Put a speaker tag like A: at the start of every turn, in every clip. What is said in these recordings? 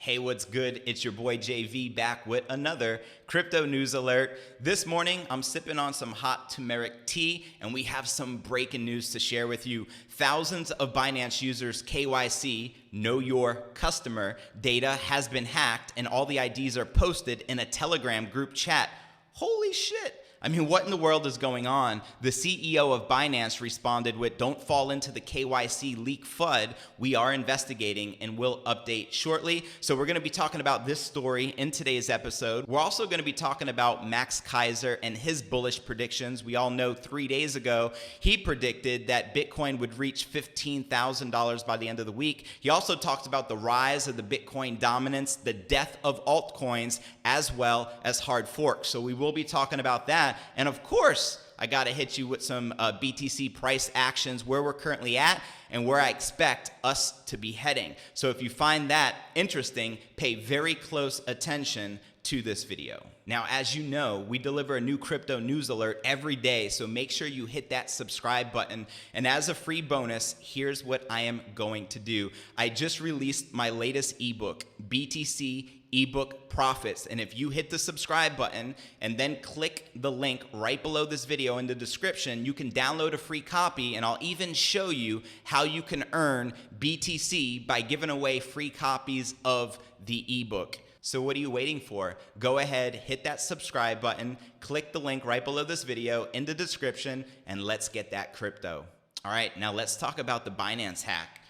A: Hey, what's good? It's your boy JV back with another crypto news alert. This morning, I'm sipping on some hot turmeric tea, and we have some breaking news to share with you. Thousands of Binance users' KYC, know your customer, data has been hacked, and all the IDs are posted in a Telegram group chat. Holy shit! I mean, what in the world is going on? The CEO of Binance responded with, "Don't fall into the KYC leak FUD. We are investigating and will update shortly." So we're going to be talking about this story in today's episode. We're also going to be talking about Max Keiser and his bullish predictions. We all know 3 days ago, he predicted that Bitcoin would reach $15,000 by the end of the week. He also talked about the rise of the Bitcoin dominance, the death of altcoins, as well as hard forks. So we will be talking about that. And of course, I got to hit you with some BTC price actions, where we're currently at and where I expect us to be heading. So if you find that interesting, pay very close attention to this video. Now, as you know, we deliver a new crypto news alert every day, so make sure you hit that subscribe button. And as a free bonus, here's what I am going to do. I just released my latest ebook, BTC ebook profits, and if you hit the subscribe button and then click the link right below this video in the description, you can download a free copy, and I'll even show you how you can earn BTC by giving away free copies of the ebook. So what are you waiting for? Go ahead, hit that subscribe button, click the link right below this video in the description, and let's get that crypto. All right, now let's talk about the Binance hack.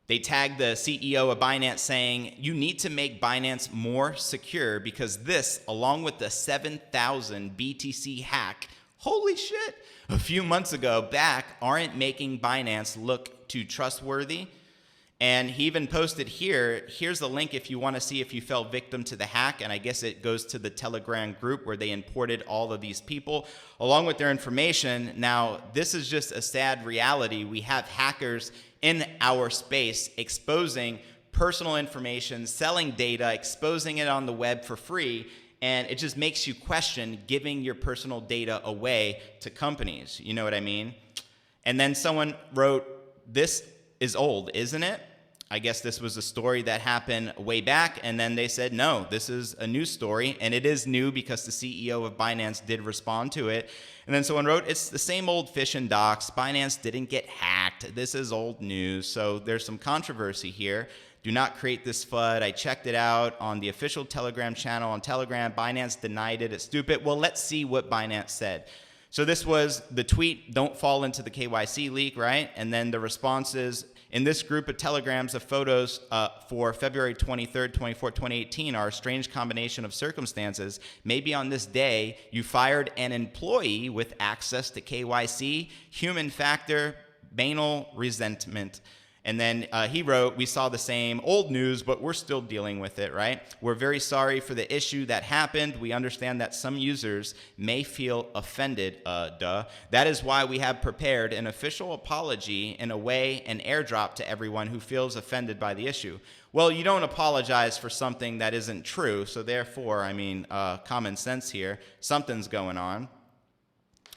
A: They tagged the CEO of Binance saying, "You need to make Binance more secure because this, along with the 7,000 BTC hack," holy shit, a few months ago back, aren't making Binance look too trustworthy. And he even posted here's the link if you want to see if you fell victim to the hack. And I guess it goes to the Telegram group where they imported all of these people along with their information. Now, this is just a sad reality. We have hackers in our space exposing personal information, selling data, exposing it on the web for free. And it just makes you question giving your personal data away to companies. You know what I mean? And then someone wrote, "This is old, isn't it?" I guess this was a story that happened way back, and then they said, no, this is a new story, and it is new because the CEO of Binance did respond to it. And then someone wrote, "It's the same old fish and docs. Binance didn't get hacked. This is old news." So there's some controversy here. Do not create this FUD. I checked it out on the official Telegram channel on Telegram. Binance denied it. It's stupid. Well, let's see what Binance said. So this was the tweet, "Don't fall into the KYC leak," right? And then the responses in this group of telegrams of photos for February 23rd, 24th, 2018 are a strange combination of circumstances. Maybe on this day, you fired an employee with access to KYC, human factor, banal resentment. And then he wrote, "We saw the same old news, but we're still dealing with it," right? "We're very sorry for the issue that happened. We understand that some users may feel offended, That is why we have prepared an official apology, in a way, an airdrop to everyone who feels offended by the issue." Well, you don't apologize for something that isn't true. So therefore, I mean, common sense here. Something's going on.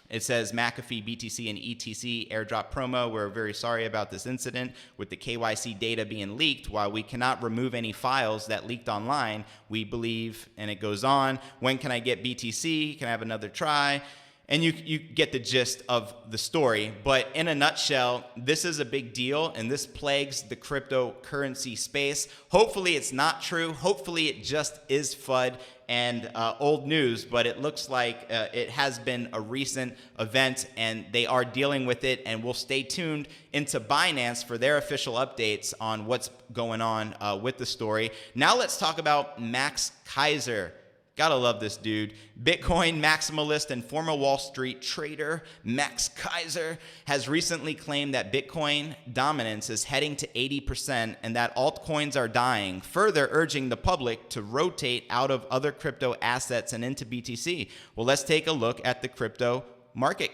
A: It says, "McAfee, BTC, and ETC airdrop promo. We're very sorry about this incident with the KYC data being leaked. While we cannot remove any files that leaked online, we believe," and it goes on, "When can I get BTC? Can I have another try?" And you get the gist of the story. But in a nutshell, this is a big deal, and this plagues the cryptocurrency space. Hopefully it's not true. Hopefully it just is FUD and old news, but it looks like it has been a recent event, and they are dealing with it, and we'll stay tuned into Binance for their official updates on what's going on with the story. Now let's talk about Max Keiser. Gotta love this dude. Bitcoin maximalist and former Wall Street trader Max Keiser has recently claimed that Bitcoin dominance is heading to 80% and that altcoins are dying, further urging the public to rotate out of other crypto assets and into BTC. Well, let's take a look at the crypto market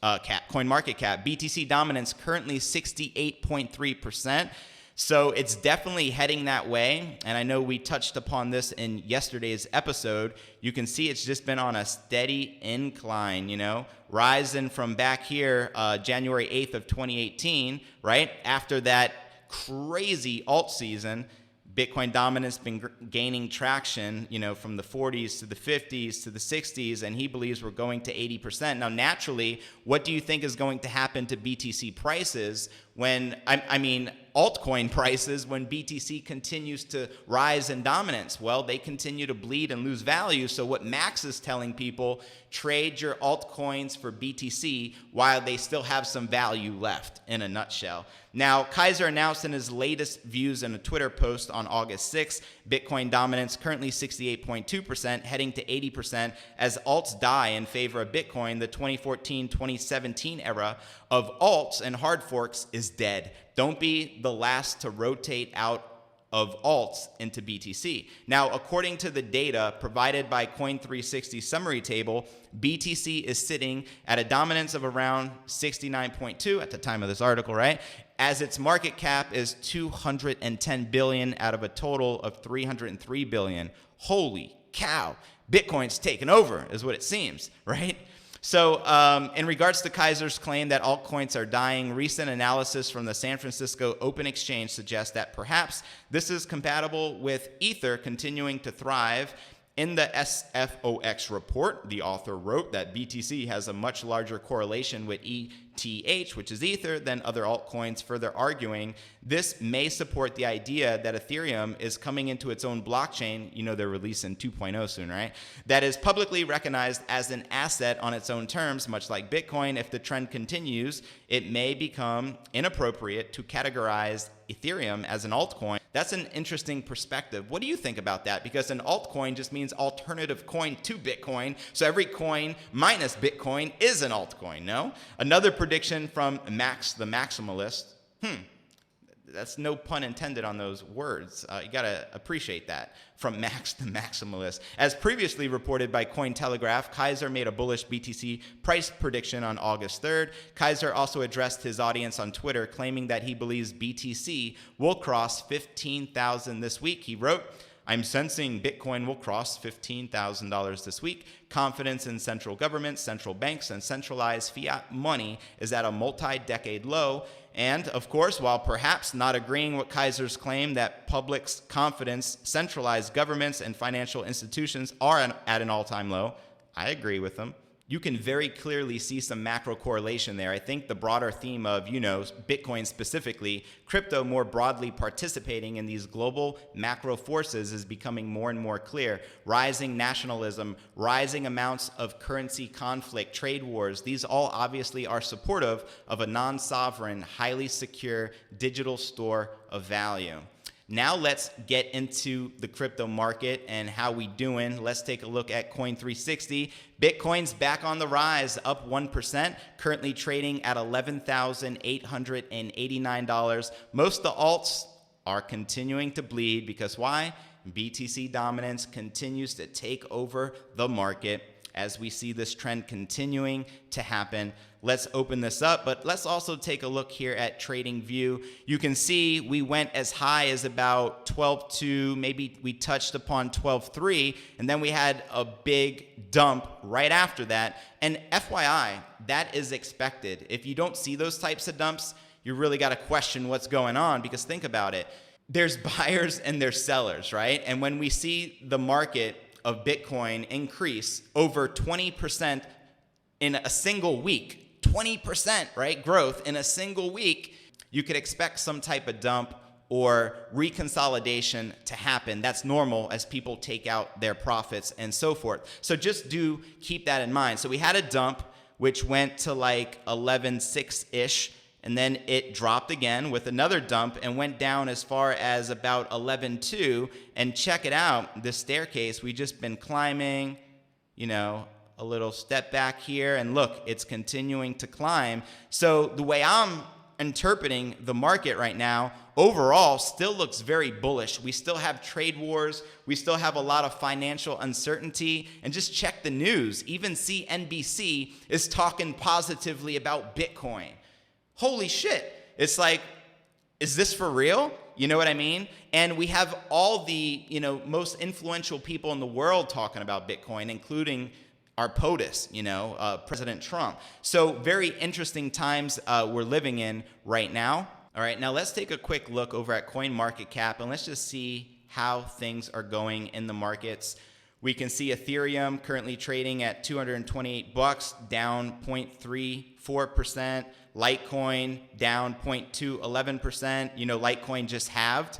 A: cap, coin market cap. BTC dominance currently 68.3%. So it's definitely heading that way. And I know we touched upon this in yesterday's episode. You can see it's just been on a steady incline, you know, rising from back here, January 8th of 2018, right? After that crazy alt season, Bitcoin dominance been gaining traction, from the 40s to the 50s to the 60s, and he believes we're going to 80%. Now, naturally, what do you think is going to happen to BTC prices when, altcoin prices when BTC continues to rise in dominance? Well, they continue to bleed and lose value. So what Max is telling people, trade your altcoins for BTC while they still have some value left, in a nutshell. Now, Kaiser announced in his latest views in a Twitter post on August 6th, Bitcoin dominance currently 68.2%, heading to 80% as alts die in favor of Bitcoin. The 2014-2017 era of alts and hard forks is dead. Don't be the last to rotate out of alts into BTC. Now, according to the data provided by Coin360 summary table, BTC is sitting at a dominance of around 69.2 at the time of this article, right? As its market cap is 210 billion out of a total of 303 billion. Holy cow, Bitcoin's taken over is what it seems, right? So in regards to Kaiser's claim that altcoins are dying, recent analysis from the San Francisco Open Exchange suggests that perhaps this is compatible with Ether continuing to thrive. In the SFOX report, the author wrote that BTC has a much larger correlation with ETH, which is Ether, than other altcoins, further arguing this may support the idea that Ethereum is coming into its own blockchain. They're releasing 2.0 soon, right? That is publicly recognized as an asset on its own terms, much like Bitcoin. If the trend continues, it may become inappropriate to categorize Ethereum as an altcoin. That's an interesting perspective. What do you think about that? Because an altcoin just means alternative coin to Bitcoin. So every coin minus Bitcoin is an altcoin, no? Another prediction from Max the Maximalist. That's no pun intended on those words. You gotta appreciate that. From Max the Maximalist. As previously reported by Cointelegraph, Kaiser made a bullish BTC price prediction on August 3rd. Kaiser also addressed his audience on Twitter, claiming that he believes BTC will cross 15,000 this week. He wrote, "I'm sensing Bitcoin will cross $15,000 this week. Confidence in central governments, central banks, and centralized fiat money is at a multi-decade low." And, of course, while perhaps not agreeing with Kaiser's claim that public's confidence, centralized governments, and financial institutions are at an all-time low, I agree with him. You can very clearly see some macro correlation there. I think the broader theme of, Bitcoin specifically, crypto more broadly participating in these global macro forces is becoming more and more clear. Rising nationalism, rising amounts of currency conflict, trade wars, these all obviously are supportive of a non-sovereign, highly secure digital store of value. Now let's get into the crypto market and how we doing. Let's take a look at Coin360. Bitcoin's back on the rise, up 1%, currently trading at $11,889. Most of the alts are continuing to bleed because why? BTC dominance continues to take over the market. As we see this trend continuing to happen, let's open this up, but let's also take a look here at TradingView. You can see we went as high as about 12.2, maybe we touched upon 12.3, and then we had a big dump right after that. And FYI, that is expected. If you don't see those types of dumps, you really got to question what's going on, because think about it. There's buyers and there's sellers, right? And when we see the market of Bitcoin increase over 20% in a single week, 20%, right? Growth in a single week, you could expect some type of dump or reconsolidation to happen. That's normal as people take out their profits and so forth. So just do keep that in mind. So we had a dump, which went to like 11.6-ish, and then it dropped again with another dump and went down as far as about 11.2. And check it out, this staircase, we just been climbing, a little step back here, and look, it's continuing to climb. So the way I'm interpreting the market right now, overall still looks very bullish. We still have trade wars. We still have a lot of financial uncertainty. And just check the news. Even CNBC is talking positively about Bitcoin. Holy shit. It's like, is this for real? You know what I mean? And we have all the, most influential people in the world talking about Bitcoin, including our POTUS, President Trump. So very interesting times we're living in right now. All right, now let's take a quick look over at CoinMarketCap, and let's just see how things are going in the markets. We can see Ethereum currently trading at $228, down 0.34%. Litecoin down 0.211%. You know, Litecoin just halved.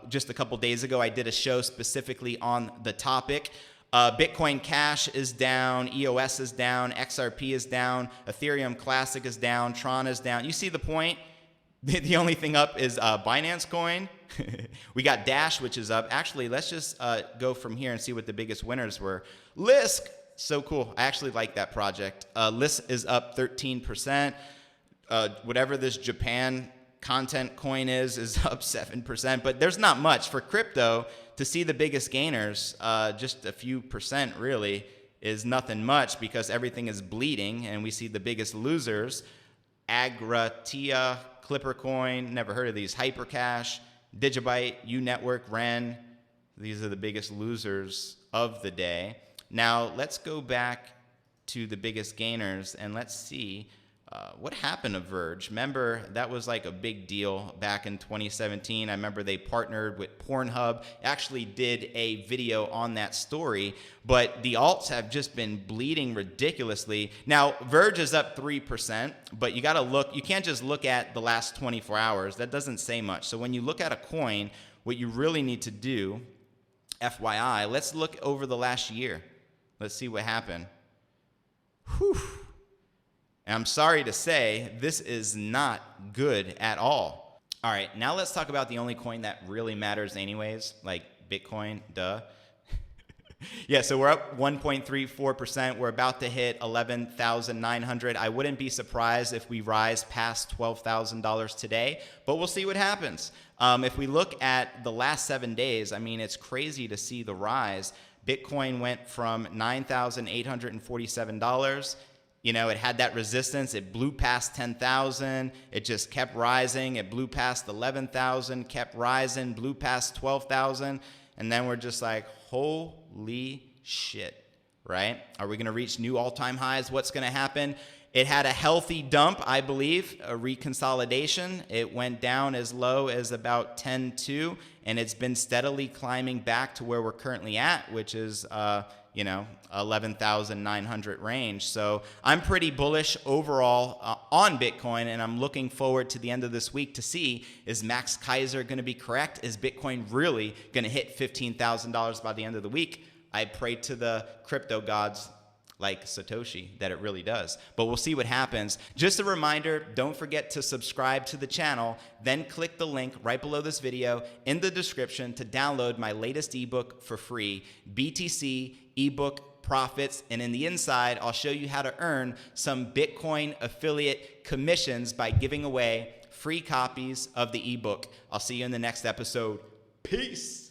A: Just a couple days ago, I did a show specifically on the topic. Bitcoin Cash is down, EOS is down, XRP is down, Ethereum Classic is down, Tron is down. You see the point? The only thing up is Binance Coin. We got Dash, which is up. Actually, let's just go from here and see what the biggest winners were. Lisk, so cool. I actually like that project. Lisk is up 13%. Whatever this Japan content coin is up 7%. But there's not much. For crypto, to see the biggest gainers, just a few percent really, is nothing much because everything is bleeding. And we see the biggest losers. Agratia, Clippercoin, never heard of these. Hypercash, Digibyte, Unetwork, Ren. These are the biggest losers of the day. Now, let's go back to the biggest gainers and let's see what happened to Verge. Remember, that was like a big deal back in 2017. I remember they partnered with Pornhub, actually did a video on that story, but the alts have just been bleeding ridiculously. Now, Verge is up 3%, but you got to look, you can't just look at the last 24 hours. That doesn't say much. So when you look at a coin, what you really need to do, FYI, let's look over the last year. Let's see what happened. Whew. And I'm sorry to say, this is not good at all. All right, now let's talk about the only coin that really matters anyways, like Bitcoin, duh. Yeah, so we're up 1.34%. We're about to hit 11,900. I wouldn't be surprised if we rise past $12,000 today, but we'll see what happens. If we look at the last 7 days, I mean, it's crazy to see the rise. Bitcoin went from $9,847. You know, it had that resistance. It blew past 10,000. It just kept rising. It blew past 11,000, kept rising, blew past 12,000. And then we're just like, holy shit, right? Are we going to reach new all-time highs? What's going to happen? It had a healthy dump, I believe, a reconsolidation. It went down as low as about 10.2, and it's been steadily climbing back to where we're currently at, which is, 11,900 range. So I'm pretty bullish overall on Bitcoin, and I'm looking forward to the end of this week to see, is Max Kaiser going to be correct? Is Bitcoin really going to hit $15,000 by the end of the week? I pray to the crypto gods like Satoshi that it really does. But we'll see what happens. Just a reminder, don't forget to subscribe to the channel, then click the link right below this video in the description to download my latest ebook for free, BTC Ebook Profits. And in the inside, I'll show you how to earn some Bitcoin affiliate commissions by giving away free copies of the ebook. I'll see you in the next episode. Peace.